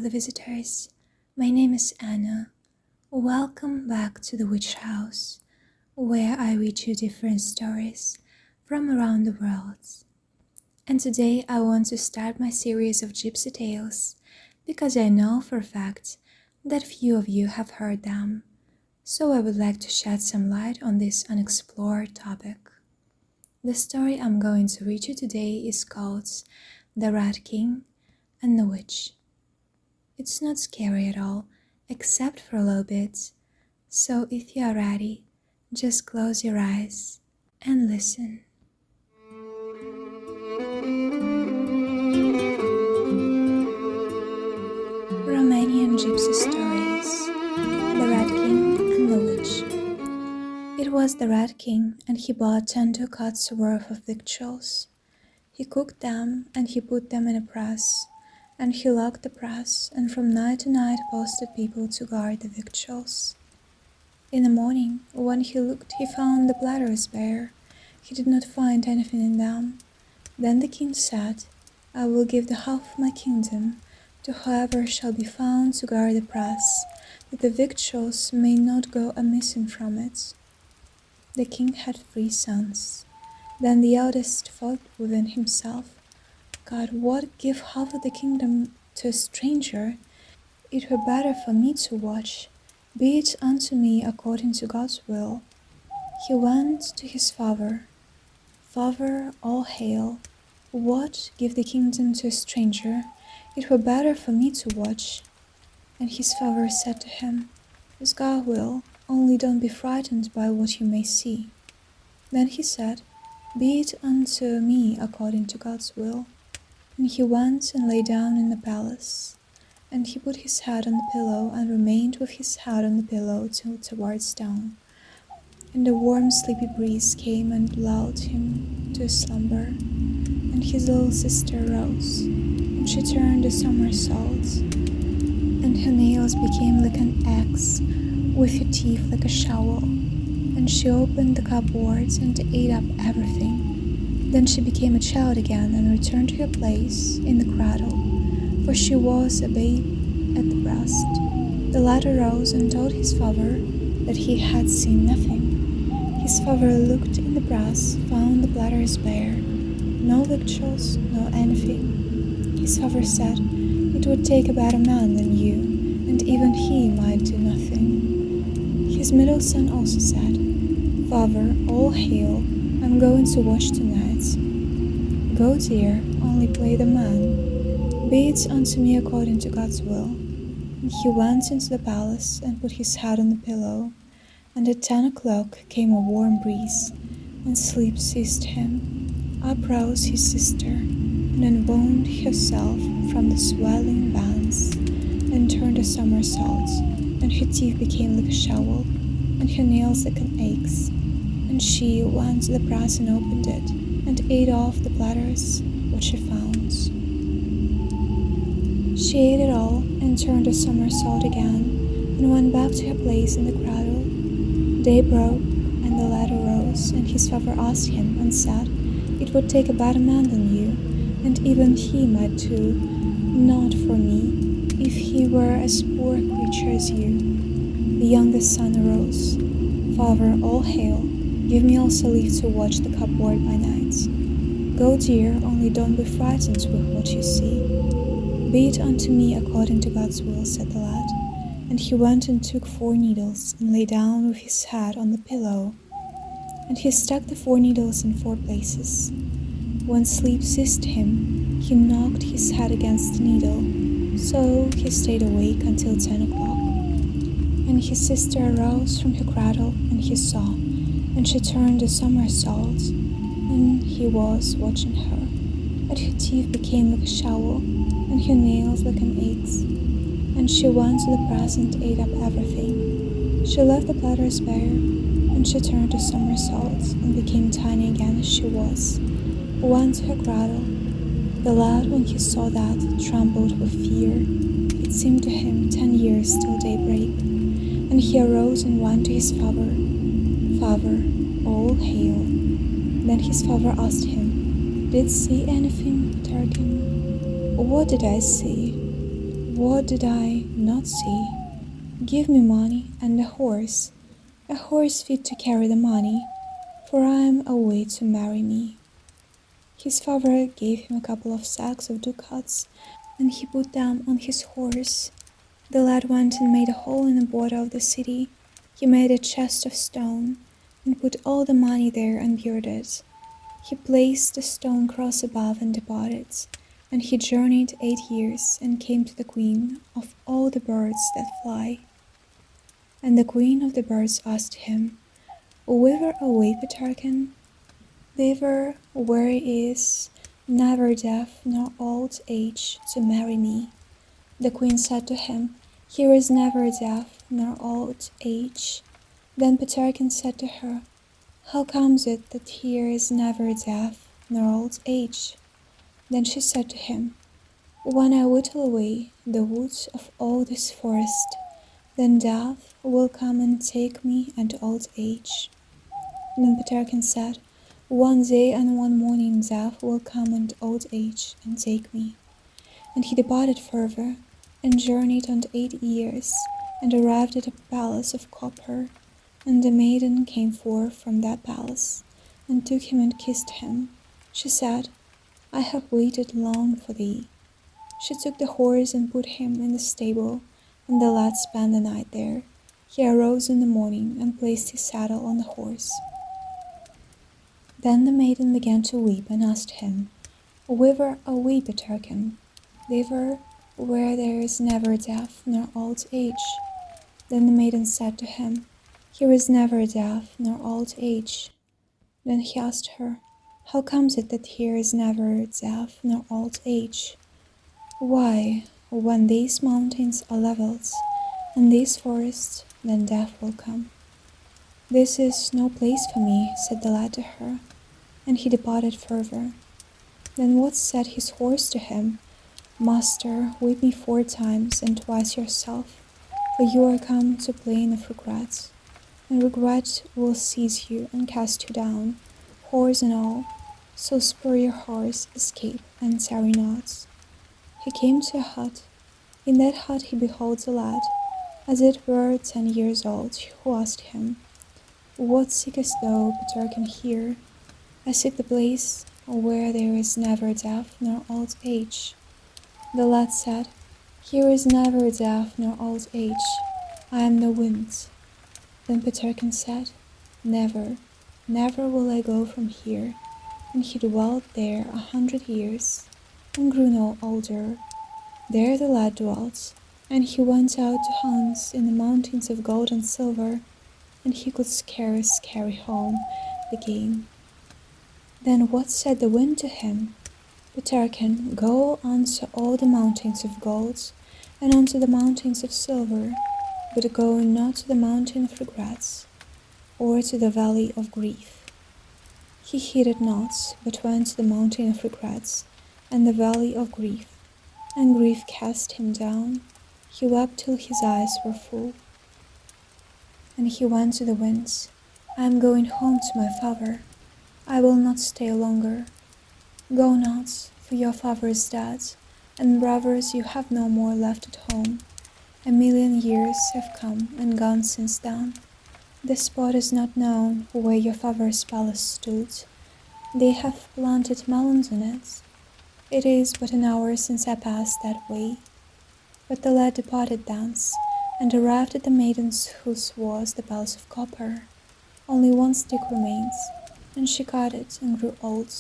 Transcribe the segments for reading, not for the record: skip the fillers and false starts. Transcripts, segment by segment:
lovely visitors. My name is Anna. Welcome back to the Witch House, where I read you different stories from around the world. And today I want to start my series of gypsy tales because I know for a fact that few of you have heard them. So I would like to shed some light on this unexplored topic. The story I'm going to read you today is called The Rat King and the Witch. It's not scary at all, except for a little bit. So if you are ready, just close your eyes and listen. Romanian-Gypsy stories. The Rat King and the Witch. It was the Rat King, and he bought 10 ducats worth of victuals. He cooked them, and he put them in a press, and he locked the press, and from night to night posted people to guard the victuals. In the morning, when he looked, he found the platters bare. He did not find anything in them. Then the king said, "I will give the half of my kingdom to whoever shall be found to guard the press, that the victuals may not go a-missing from it." The king had 3 sons. Then the eldest thought within himself, "God, what, give half of the kingdom to a stranger? It were better for me to watch. Be it unto me according to God's will." He went to his father. "Father, all hail. What, give the kingdom to a stranger? It were better for me to watch." And his father said to him, "As God will, only don't be frightened by what you may see." Then he said, "Be it unto me according to God's will." And he went and lay down in the palace. And he put his head on the pillow and remained with his head on the pillow till towards dawn. And a warm sleepy breeze came and lulled him to slumber. And his little sister rose, and she turned a somersault, and her nails became like an axe, with her teeth like a shovel. And she opened the cupboards and ate up everything. Then she became a child again and returned to her place in the cradle, for she was a babe at the breast. The latter rose and told his father that he had seen nothing. His father looked in the press, found the platters bare, no victuals, no anything. His father said, "It would take a better man than you, and even he might do nothing." His middle son also said, "Father, all hail, I'm going to watch tonight." "Go, dear, only play the man. Be it unto me according to God's will." And he went into the palace and put his head on the pillow. And at 10 o'clock came a warm breeze, and sleep seized him. Up rose his sister, and unwound herself from the swelling bands, and turned a somersault, and her teeth became like a shovel, and her nails like an axe. And she went to the press and opened it, and ate off the platters which she found. She ate it all, and turned a somersault again, and went back to her place in the cradle. Day broke, and the latter rose, and his father asked him, and said, "It would take a better man than you, and even he might do naught for me, if he were as poor a creature as you." The youngest son arose. "Father, all hail. Give me also leave to watch the cupboard by night." "Go, dear, only don't be frightened with what you see." "Be it unto me according to God's will," said the lad. And he went and took 4 needles, and lay down with his head on the pillow. And he stuck the 4 needles in 4 places. When sleep seized him, he knocked his head against the needle, so he stayed awake until 10 o'clock. And his sister arose from her cradle, and he saw, and she turned a somersault, and he was watching her. And her teeth became like a shovel, and her nails like an axe. And she went to the press and ate up everything. She left the platters bare, and she turned a somersault, and became tiny again as she was. Went to her cradle. The lad, when he saw that, trembled with fear. It seemed to him 10 years till daybreak. And he arose and went to his father. "Father, all hail." Then his father asked him, "Did see anything, Tarkin?" "What did I see?" What did I not see? Give me money and a horse fit to carry the money, for I am away to marry me. His father gave him a couple of sacks of ducats, and he put them on his horse. The lad went and made a hole in the border of the city. He made a chest of stone, and put all the money there and buried it. He placed the stone cross above and departed, and he journeyed 8 years, and came to the queen of all the birds that fly. And the queen of the birds asked him, Whither away, Peterkin? Thither where is never death nor old age to marry me. The queen said to him, Here is never death nor old age. Then Peterkin said to her, How comes it that here is never death nor old age? Then she said to him, When I whittle away the woods of all this forest, then death will come and take me and old age. Then Peterkin said, One day and one morning death will come and old age and take me. And he departed further, and journeyed on 8 years, and arrived at a palace of copper. And the maiden came forth from that palace, and took him and kissed him. She said, I have waited long for thee. She took the horse and put him in the stable, and the lad spent the night there. He arose in the morning, and placed his saddle on the horse. Then the maiden began to weep, and asked him, Whither away, Peterkin? Thither where there is never death nor old age. Then the maiden said to him, Here is never death nor old age. Then he asked her, How comes it that here is never death nor old age? Why, when these mountains are levelled, and these forests, then death will come. This is no place for me, said the lad to her, and he departed further. Then what said his horse to him? Master, whip me 4 times, and twice yourself, for you are come to plain of regrets, and regret will seize you and cast you down, horse and all. So spur your horse, escape, and tarry not. He came to a hut. In that hut he beholds a lad, as it were 10 years old, who asked him, What seekest thou, Peterkin, here? I seek the place where there is never death nor old age. The lad said, Here is never death nor old age. I am the wind. Then Peterkin said, Never, never will I go from here. And he dwelt there 100 years, and grew no older. There the lad dwelt, and he went out to hunt in the mountains of gold and silver, and he could scarce carry home the game. Then what said the wind to him? Peterkin, go unto all the mountains of gold, and unto the mountains of silver, but go not to the mountain of regrets, or to the valley of grief. He heeded not, but went to the mountain of regrets, and the valley of grief, and grief cast him down. He wept till his eyes were full. And he went to the winds, I am going home to my father. I will not stay longer. Go not, for your father is dead, and brothers you have no more left at home. 1,000,000 years have come and gone since then. The spot is not known where your father's palace stood. They have planted melons in it. It is but an hour since I passed that way. But the lad departed thence, and arrived at the maiden's whose was the palace of copper. Only 1 stick remains, and she cut it and grew old.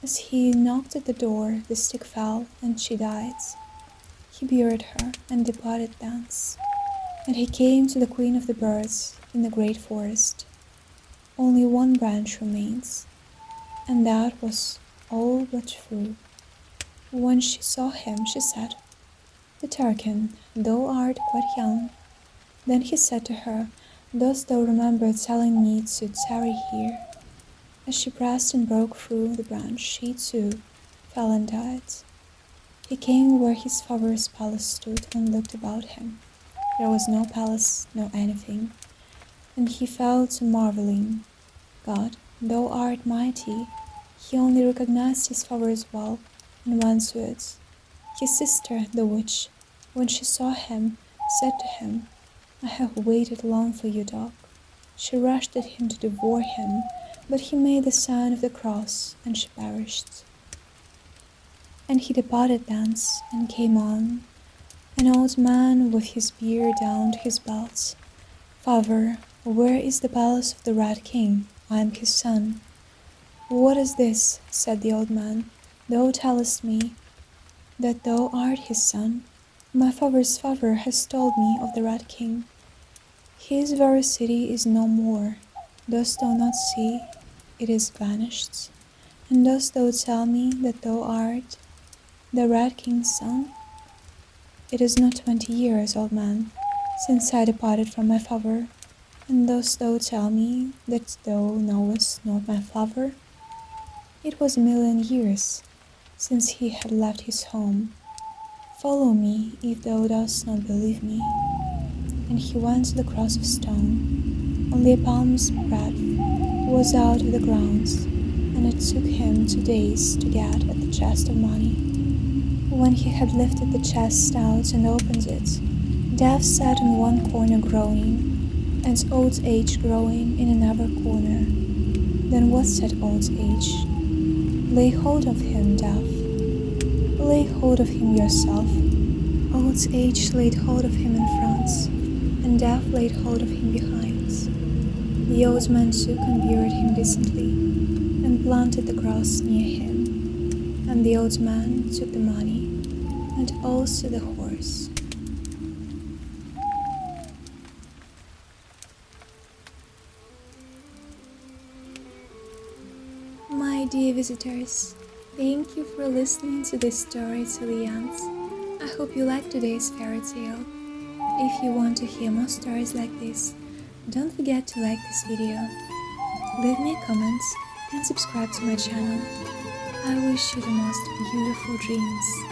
As he knocked at the door, the stick fell, and she died. He buried her, and departed thence. And he came to the queen of the birds in the great forest. Only 1 branch remains, and that was all but true. When she saw him, she said, Peterkin, thou art quite young. Then he said to her, Dost thou remember telling me to tarry here? As she pressed and broke through the branch, she too fell and died. He came where his father's palace stood, and looked about him. There was no palace, no anything. And he fell to marveling. God, thou art mighty. He only recognized his father's well, and went to it. His sister, the witch, when she saw him, said to him, "I have waited long for you, dog." She rushed at him to devour him, but he made the sign of the cross, and she perished. And he departed thence, and came on, an old man with his beard down to his belt. "Father, where is the palace of the Red King? I am his son." "What is this?" said the old man. "Thou tellest me that thou art his son. My father's father has told me of the Red King. His very city is no more. Dost thou not see? It is vanished. And dost thou tell me that thou art the Red King's son? It is not 20 years, old man, since I departed from my father. And dost thou tell me that thou knowest not my father? It was 1,000,000 years since he had left his home. Follow me, if thou dost not believe me." And he went to the cross of stone. Only a palm's breadth was out of the ground, and it took him 2 days to get at the chest of money. When he had lifted the chest out and opened it, Death sat in one corner groaning, and Old Age growing in another corner. Then what said Old Age? "Lay hold of him, Death. Lay hold of him yourself." Old Age laid hold of him in front, and Death laid hold of him behind. The old man took and buried him decently, and planted the cross near him. And the old man took the money, and also the horse. My dear visitors, thank you for listening to this story till the end. I hope you liked today's fairy tale. If you want to hear more stories like this, don't forget to like this video, leave me a comment, and subscribe to my channel. I wish you the most beautiful dreams.